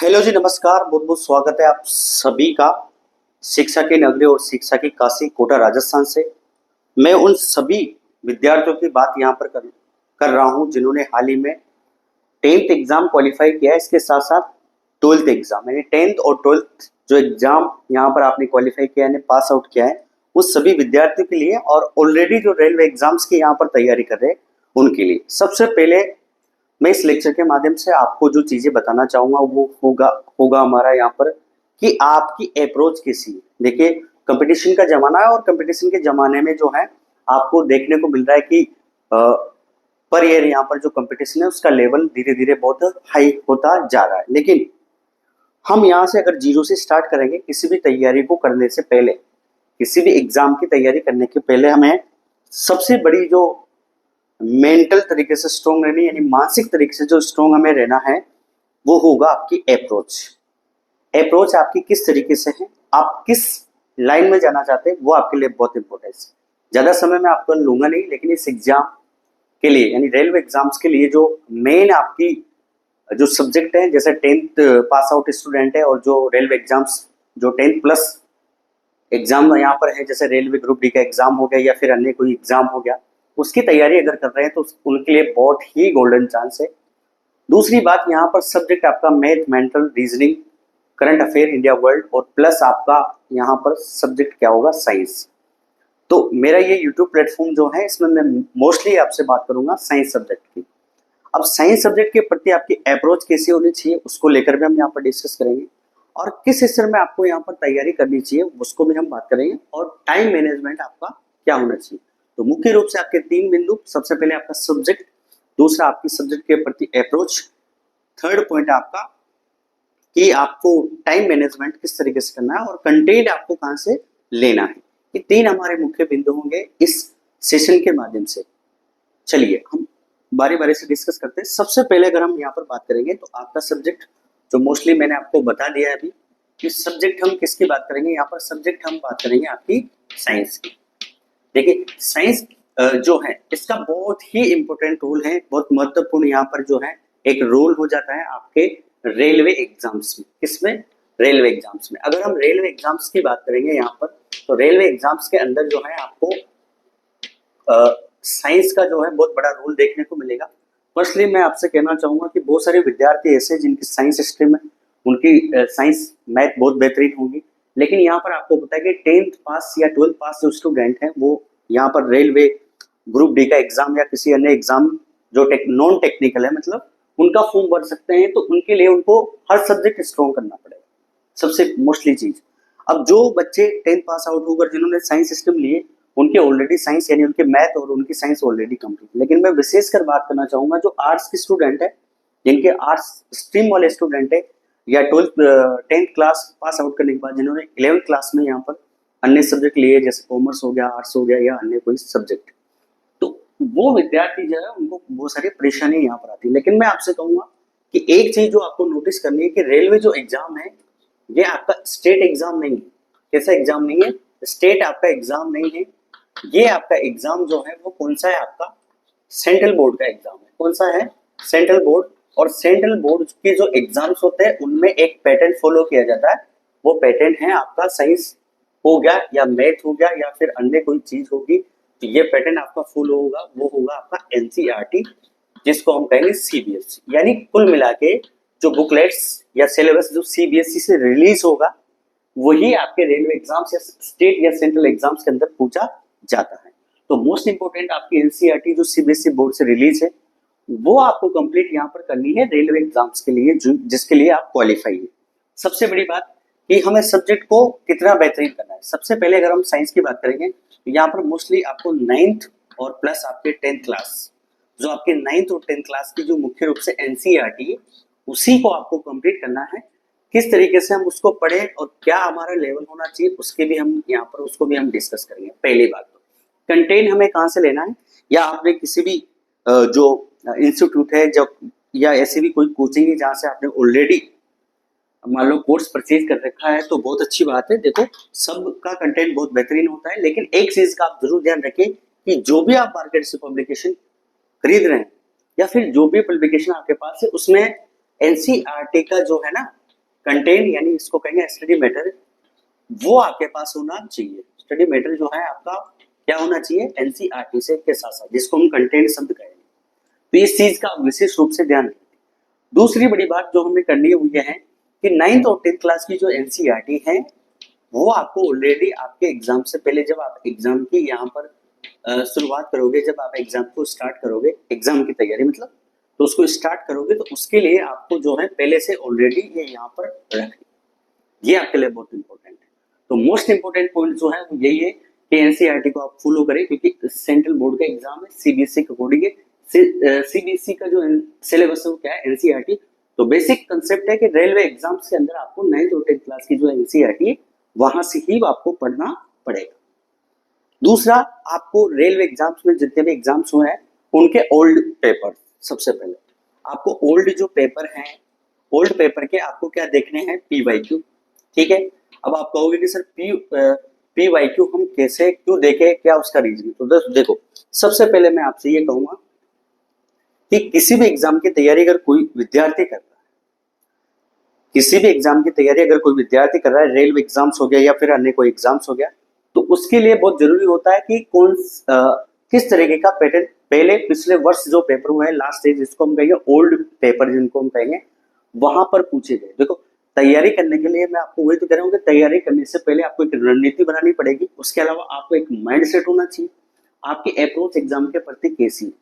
Hello जी, नमस्कार। बहुत बहुत स्वागत है आप सभी का शिक्षा की नगरी और शिक्षा की काशी कोटा राजस्थान से। मैं उन सभी विद्यार्थियों की बात यहाँ पर कर रहा हूँ जिन्होंने हाल ही में 10th एग्जाम क्वालिफाई किया है। इसके साथ साथ 12th एग्जाम यानी 10th और 12th जो एग्जाम यहाँ पर आपने क्वालिफाई किया है, पास आउट किया है, उस सभी विद्यार्थियों के लिए और ऑलरेडी जो रेलवे एग्जाम्स की यहाँ पर तैयारी कर रहे हैं उनके लिए। सबसे पहले मैं इस लेक्चर के माध्यम से आपको जो चीजें बताना चाहूंगा वो होगा होगा हमारा यहाँ पर कि आपकी अप्रोच कैसी है। देखिए, कंपटीशन का जमाना है और कंपटीशन के जमाने में जो है आपको देखने को मिल रहा है कि पर ईयर यहाँ पर जो कंपटीशन है उसका लेवल धीरे धीरे बहुत हाई होता जा रहा है। लेकिन हम यहाँ से अगर जीरो से स्टार्ट करेंगे किसी भी तैयारी को करने से पहले, किसी भी एग्जाम की तैयारी करने के पहले हमें सबसे बड़ी जो मेंटल तरीके से स्ट्रोंग रहनी यानी मानसिक तरीके से जो स्ट्रोंग हमें रहना है वो होगा आपकी अप्रोच। अप्रोच आपकी किस तरीके से है, आप किस लाइन में जाना चाहते हैं, वो आपके लिए बहुत इंपॉर्टेंट है। ज्यादा समय मैं आपको लूंगा नहीं, लेकिन इस एग्जाम के लिए यानी रेलवे एग्जाम्स के लिए जो मेन आपकी जो सब्जेक्ट है, जैसे 10th पास आउट स्टूडेंट है और जो रेलवे एग्जाम्स जो 10th प्लस एग्जाम यहाँ पर है, जैसे रेलवे ग्रुप डी का एग्जाम हो गया या फिर अन्य कोई एग्जाम हो गया, उसकी तैयारी अगर कर रहे हैं तो उनके लिए बहुत ही गोल्डन चांस है। दूसरी बात, यहाँ पर सब्जेक्ट आपका math, mental, reasoning, current affair, India world और प्लस आपका यहाँ पर सब्जेक्ट क्या होगा, साइंस। तो मेरा ये यूट्यूब प्लेटफॉर्म जो है इसमें मैं मोस्टली आपसे बात करूंगा साइंस सब्जेक्ट की। अब साइंस सब्जेक्ट के प्रति आपकी अप्रोच कैसी होनी चाहिए उसको लेकर भी हम यहाँ पर डिस्कस करेंगे, और किस हिस्से में आपको यहाँ पर तैयारी करनी चाहिए उसको भी हम बात करेंगे, और टाइम मैनेजमेंट आपका क्या होना चाहिए। तो मुख्य रूप से आपके 3 बिंदु, सबसे पहले आपका सब्जेक्ट, दूसरा आपकी सब्जेक्ट के प्रति अप्रोच, थर्ड पॉइंट आपका कि आपको टाइम मैनेजमेंट किस तरीके से करना है और कंटेंट आपको कहां से लेना है। ये 3 हमारे मुख्य बिंदु होंगे इस सेशन के माध्यम से। चलिए हम बारी बारी से डिस्कस करते हैं। सबसे पहले अगर हम यहाँ पर बात करेंगे तो आपका सब्जेक्ट जो मोस्टली मैंने आपको बता दिया है अभी कि सब्जेक्ट हम किसकी बात करेंगे। यहाँ पर सब्जेक्ट हम बात करेंगे आपकी साइंस की। देखिए, साइंस जो है इसका बहुत ही इंपॉर्टेंट रोल है, बहुत महत्वपूर्ण यहाँ पर जो है एक रोल हो जाता है आपके रेलवे एग्जाम्स में। किसमें? रेलवे एग्जाम्स में। अगर हम रेलवे एग्जाम्स की बात करेंगे यहाँ पर, तो रेलवे एग्जाम्स के अंदर जो है आपको साइंस का जो है बहुत बड़ा रोल देखने को मिलेगा। फर्स्टली मैं आपसे कहना चाहूंगा कि बहुत सारे विद्यार्थी ऐसे जिनकी साइंस स्ट्रीम है, उनकी साइंस मैथ बहुत बेहतरीन होगी, लेकिन यहाँ पर आपको पता है कि 10th पास या 12th पास जो स्टूडेंट है वो यहाँ पर रेलवे ग्रुप डी का एग्जाम या किसी अन्य एग्जाम जो नॉन टेक्निकल है, मतलब उनका फॉर्म भर सकते हैं। तो उनके लिए उनको हर सब्जेक्ट स्ट्रॉन्ग करना पड़ेगा, सबसे मोस्टली चीज। अब जो बच्चे 10th पास आउट होकर जिन्होंने साइंस स्ट्रीम लिए, उनके ऑलरेडी साइंस यानी उनके मैथ और उनकी साइंस ऑलरेडी कंप्लीट। लेकिन मैं विशेषकर बात करना चाहूंगा जो आर्ट्स के स्टूडेंट है, जिनके आर्ट्स स्ट्रीम वाले स्टूडेंट है, या 10th क्लास पास आउट करने के बाद जिन्होंने 11th क्लास में यहाँ पर अन्य सब्जेक्ट लिए, जैसे कॉमर्स हो गया, आर्ट्स हो गया या अन्य कोई सब्जेक्ट, तो वो विद्यार्थी जो है उनको बहुत सारी परेशानी यहाँ पर आती है। लेकिन मैं आपसे कहूंगा कि एक चीज जो आपको नोटिस करनी है कि रेलवे जो एग्जाम है ये आपका स्टेट एग्जाम नहीं है। कैसा एग्जाम नहीं है? स्टेट आपका एग्जाम नहीं है। ये आपका एग्जाम जो है वो कौन सा है? आपका सेंट्रल बोर्ड का एग्जाम है। कौन सा है? Central board. और सेंट्रल बोर्ड के जो एग्जाम्स होते हैं उनमें एक पैटर्न फॉलो किया जाता है। वो पैटर्न है आपका साइंस हो गया या मैथ हो गया या फिर अन्य कोई चीज होगी, तो ये पैटर्न आपका फॉलो होगा, वो होगा आपका एनसीईआरटी, जिसको हम कहेंगे सीबीएसई। यानी कुल मिला के जो बुकलेट्स या सिलेबस जो सीबीएसई से रिलीज होगा वही आपके रेलवे एग्जाम्स या स्टेट या सेंट्रल एग्जाम्स के अंदर पूछा जाता है। तो मोस्ट इंपोर्टेंट आपकी एनसीईआरटी जो सीबीएसई बोर्ड से रिलीज है वो आपको कंप्लीट यहाँ पर करनी है रेलवे एग्जाम्स के लिए, जिसके लिए आप क्वालिफाई है। सबसे बड़ी बात कि हमें सब्जेक्ट को कितना बेहतरीन करना है। सबसे पहले अगर हम साइंस की बात करेंगे तो यहाँ पर मोस्टली आपको 9th और प्लस आपके 10th क्लास, जो आपके 9th और 10th क्लास की जो मुख्य रूप से एनसीईआरटी है उसी को आपको कंप्लीट करना है। किस तरीके से हम उसको पढ़ें और क्या हमारा लेवल होना चाहिए उसके भी हम यहाँ पर उसको भी हम डिस्कस करेंगे। पहली बात तो कंटेंट हमें कहाँ से लेना है, या आपने किसी भी जो इंस्टीट्यूट है जब या ऐसी भी कोई कोचिंग है जहाँ से आपने ऑलरेडी मान लो कोर्स परचेज कर रखा है तो बहुत अच्छी बात है। देखो, सबका कंटेंट बहुत बेहतरीन होता है, लेकिन एक चीज का आप जरूर ध्यान रखें कि जो भी आप मार्केट से पब्लिकेशन खरीद रहे हैं या फिर जो भी पब्लिकेशन आपके पास है उसमें एनसीईआरटी का जो है ना कंटेन यानी इसको कहेंगे स्टडी मैटर, वो आपके पास होना चाहिए। स्टडी मैटर जो है आपका क्या होना चाहिए, एनसीईआरटी से के साथ साथ, जिसको हम कंटेंट शब्द कहेंगे। तो इस चीज का विशेष रूप से ध्यान रखें। दूसरी बड़ी बात जो हमें करनी है वो ये है कि 9th और 10th क्लास की जो एनसीईआरटी है वो आपको ऑलरेडी आपके एग्जाम से पहले, जब आप एग्जाम की यहाँ पर शुरुआत करोगे, जब आप एग्जाम को स्टार्ट करोगे, एग्जाम की तैयारी मतलब, तो उसको स्टार्ट करोगे तो उसके लिए आपको जो है पहले से ऑलरेडी ये यहाँ पर रखनी, ये आपके लिए बहुत इंपॉर्टेंट है। तो मोस्ट इंपॉर्टेंट पॉइंट जो है वो यही है कि एनसीईआरटी को आप फॉलो करें, क्योंकि सेंट्रल बोर्ड का एग्जाम है, सीबीएसई के अकॉर्डिंग है। सीबीएसई का जो सिलेबस है वो क्या है, एनसीईआरटी। तो बेसिक कंसेप्ट है कि रेलवे एग्जाम्स के अंदर आपको 9th और 10th क्लास की जो एनसीईआरटी है वहां से ही आपको पढ़ना पड़ेगा। दूसरा, आपको रेलवे एग्जाम्स में जितने भी एग्जाम्स हुए हैं उनके ओल्ड पेपर, सबसे पहले आपको ओल्ड जो पेपर हैं, ओल्ड पेपर के आपको क्या देखने हैं, पीवाईक्यू। ठीक है, अब आप कहोगे कि सर पीवाईक्यू हम कैसे क्यों देखें, क्या उसका रीजन। तो देखो, सबसे पहले मैं आपसे ये कहूंगा कि किसी भी एग्जाम की तैयारी अगर कोई विद्यार्थी कर रहा है, किसी भी एग्जाम की तैयारी अगर कोई विद्यार्थी कर रहा है, रेलवे एग्जाम्स हो गया या फिर अन्य कोई एग्जाम्स हो गया, तो उसके लिए बहुत जरूरी होता है कि किस तरीके का पैटर्न पहले पिछले वर्ष जो पेपर हुए हैं, लास्ट स्टेज जिसको हम कहेंगे ओल्ड पेपर, जिनको हम कहेंगे, वहां पर पूछे गए। देखो, तैयारी करने के लिए मैं आपको वही तो कह रहा हूँ कि तैयारी करने से पहले आपको एक रणनीति बनानी पड़ेगी। उसके अलावा आपको एक माइंड सेट होना चाहिए, आपकी अप्रोच एग्जाम के प्रति कैसी है।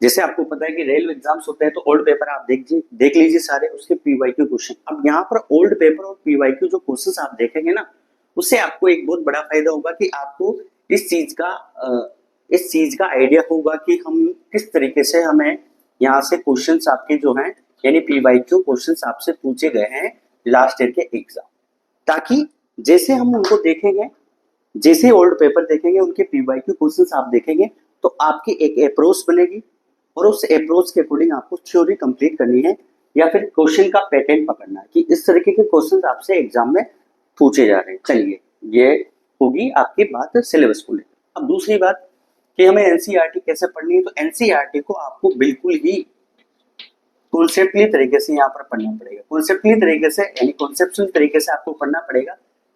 जैसे आपको पता है कि रेलवे एग्जाम्स होते हैं तो ओल्ड पेपर आप देख लीजिए सारे, उसके पीवाईक्यू क्वेश्चन। अब यहाँ पर ओल्ड पेपर और पीवाईक्यू जो क्वेश्चन आप देखेंगे ना, उससे आपको एक बहुत बड़ा फायदा होगा कि आपको इस चीज का आइडिया होगा कि हम किस तरीके से, हमें यहाँ से क्वेश्चंस आपके जो हैं यानी पीवाईक्यू क्वेश्चंस आपसे पूछे गए हैं लास्ट ईयर के एग्जाम, ताकि जैसे हम उनको देखेंगे, जैसे ओल्ड पेपर देखेंगे, उनके पीवाईक्यू क्वेश्चंस आप देखेंगे तो आपकी एक अप्रोच बनेगी और उस अप्रोच के अकॉर्डिंग आपको थ्योरी कंप्लीट करनी है या फिर क्वेश्चन का पैटर्न पकड़ना है कि इस तरीके के क्वेश्चंस आपसे एग्जाम में पूछे जा रहे हैं। चलिए, ये होगी आपकी बात सिलेबस को लेकर। अब दूसरी बात कि हमें एनसीईआरटी कैसे पढ़नी है, तो एनसीईआरटी को आपको बिल्कुल ही कॉन्सेप्टली तरीके से यहाँ पर पढ़ना पड़ेगा। कॉन्सेप्टली तरीके से यानी कॉन्सेप्चुअल तरीके से आपको पढ़ना पड़ेगा,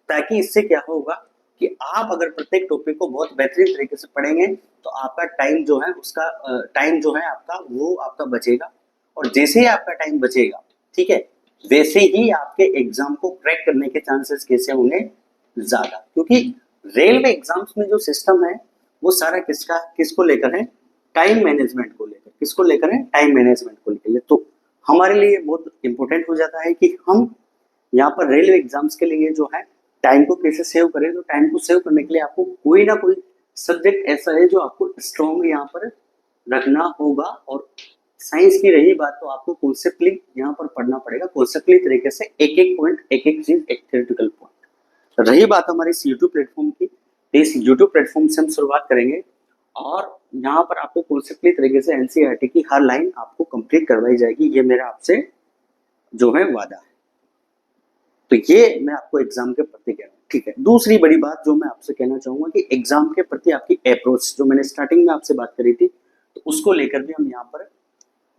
ताकि इससे क्या होगा कि आप अगर प्रत्येक टॉपिक को बहुत बेहतरीन तरीके से पढ़ेंगे तो आपका टाइम जो है, उसका टाइम जो है आपका, वो आपका बचेगा। और जैसे ही आपका टाइम बचेगा, ठीक है, वैसे ही आपके एग्जाम को क्रैक करने के चांसेस कैसे होंगे, ज्यादा। क्योंकि रेलवे एग्जाम्स में जो सिस्टम है वो सारा किसको लेकर है, टाइम मैनेजमेंट को लेकर। किसको लेकर है, टाइम मैनेजमेंट को लेकर। तो हमारे लिए बहुत इंपॉर्टेंट हो जाता है कि हम यहाँ पर रेलवे एग्जाम्स के लिए जो है टाइम को कैसे सेव करें। तो टाइम को सेव करने के लिए आपको कोई ना कोई सब्जेक्ट ऐसा है जो आपको स्ट्रॉन्ग यहाँ पर रखना होगा। और साइंस की रही बात, तो आपको कॉन्सेप्टली यहाँ पर पढ़ना पड़ेगा, कॉन्सेप्टली तरीके से एक एक पॉइंट, एक एक चीज, एक थ्योरेटिकल पॉइंट। रही बात हमारे इस यूट्यूब प्लेटफॉर्म की, तो इस यूट्यूब प्लेटफॉर्म से हम शुरुआत करेंगे और यहाँ पर आपको कॉन्सेप्टली तरीके से एनसीईआरटी की हर लाइन आपको कंप्लीट करवाई जाएगी। ये मेरा आपसे जो है वादा है। तो ये मैं आपको एग्जाम के प्रति कह रहा हूँ, ठीक है। दूसरी बड़ी बात जो मैं आपसे कहना चाहूंगा कि एग्जाम के प्रति आपकी अप्रोच, जो मैंने स्टार्टिंग में आपसे बात करी थी, तो उसको लेकर भी हम यहाँ पर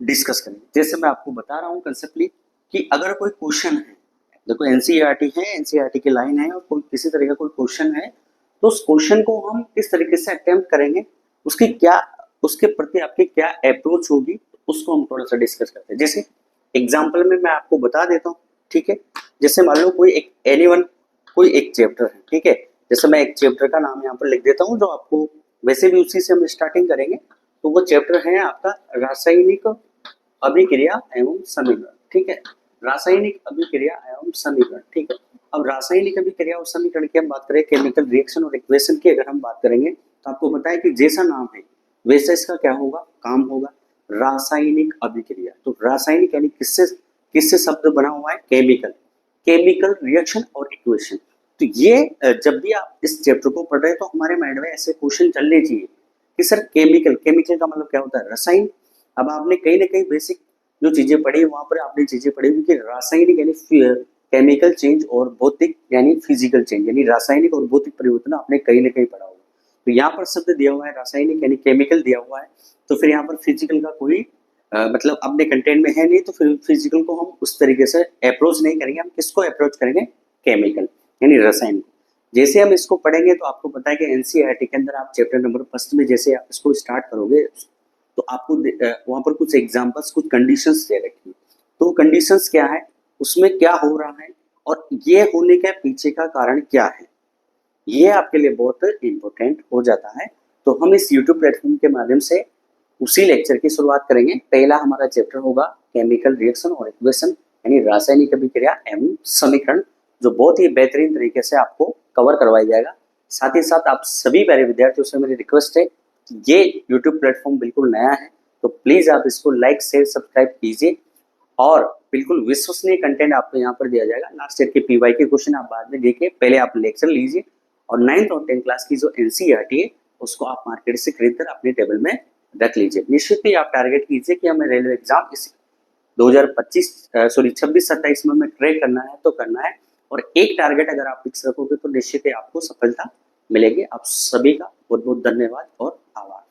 डिस्कस करेंगे। जैसे मैं आपको बता रहा हूँ कंसेप्टली कि अगर कोई क्वेश्चन है, देखो एनसीईआरटी है, एनसीईआरटी की लाइन है और कोई किसी तरह का कोई क्वेश्चन है, तो उस क्वेश्चन को हम किस तरीके से अटेम्प्ट करेंगे, उसके प्रति आपकी क्या अप्रोच होगी, उसको हम थोड़ा सा डिस्कस करते हैं। जैसे एग्जाम्पल में मैं आपको बता देता हूँ, ठीक है। जैसे मान लो कोई एक चैप्टर है, ठीक है। जैसे मैं एक चैप्टर का नाम यहाँ पर लिख देता हूँ, जो आपको वैसे भी उसी से हम स्टार्टिंग करेंगे। तो वो चैप्टर है आपका रासायनिक अभिक्रिया एवं समीकरण, ठीक है। रासायनिक अभिक्रिया एवं समीकरण, ठीक है। अब रासायनिक अभिक्रिया और समीकरण की हम बात करें, केमिकल रिएक्शन और इक्वेशन की अगर हम बात करेंगे, तो आपको पता है कि जैसा नाम है वैसा इसका क्या होगा, काम होगा। रासायनिक अभिक्रिया, तो रासायनिक यानी किससे शब्द बना हुआ है, केमिकल रिएक्शन और इक्वेशन। तो ये जब भी आप इस चैप्टर को पढ़ रहे हैं तो हमारे माइंड में ऐसे क्वेश्चन चलने चाहिए कि सर केमिकल का मतलब क्या होता है, रसायन। अब आपने कहीं ना कहीं बेसिक जो चीजें पढ़ी वहां पर आपने चीजें पढ़ी कि रासायनिक यानी केमिकल चेंज और भौतिक यानी फिजिकल चेंज, यानी रासायनिक और भौतिक परिवर्तन आपने कहीं ना कहीं पढ़ा होगा। तो यहाँ पर शब्द दिया हुआ है रासायनिक यानी केमिकल दिया हुआ है, तो फिर यहाँ पर फिजिकल का कोई मतलब अपने कंटेंट में है नहीं, तो फिर फिजिकल को हम उस तरीके से अप्रोच नहीं करेंगे। हम किसको अप्रोच करेंगे? केमिकल यानी रसायन को। जैसे हम इसको पढ़ेंगे तो आपको पता है कि एनसीईआरटी के अंदर आप चैप्टर नंबर फर्स्ट में जैसे आप इसको स्टार्ट करोगे तो आपको वहां पर कुछ एग्जांपल्स, कुछ कंडीशंस दे रखी है। तो कंडीशंस क्या है, उसमें क्या हो रहा है और ये होने के पीछे का कारण क्या है, ये आपके लिए बहुत इंपॉर्टेंट हो जाता है। तो हम इस यूट्यूब प्लेटफॉर्म के माध्यम से उसी लेक्चर की शुरुआत करेंगे। पहला हमारा चैप्टर होगा केमिकल रिएक्शन और इक्वेशन यानी रासायनिक अभिक्रिया एवं समीकरण, जो बहुत ही बेहतरीन तरीके से आपको कवर करवाया जाएगा। साथ ही साथ आप सभी प्यारे विद्यार्थियों से मेरी रिक्वेस्ट है कि ये यूट्यूब प्लेटफॉर्म बिल्कुल नया है, तो प्लीज आप इसको लाइक शेयर सब्सक्राइब कीजिए और बिल्कुल विश्वसनीय कंटेंट आपको यहाँ पर दिया जाएगा। लास्ट ईयर के पीवाई के क्वेश्चन आप बाद में देखिए, पहले आप लेक्चर लीजिए और 9th और 10th क्लास की जो एनसीईआरटी है उसको आप मार्केट से खरीद कर अपने टेबल में रख लीजिए। निश्चित ही आप टारगेट कीजिए कि हमें रेलवे एग्जाम इस 26-27 में हमें ट्रैक करना है तो करना है, और एक टारगेट अगर आप फिक्स रखोगे तो निश्चित ही आपको सफलता मिलेगी। आप सभी का बहुत बहुत धन्यवाद और आभार।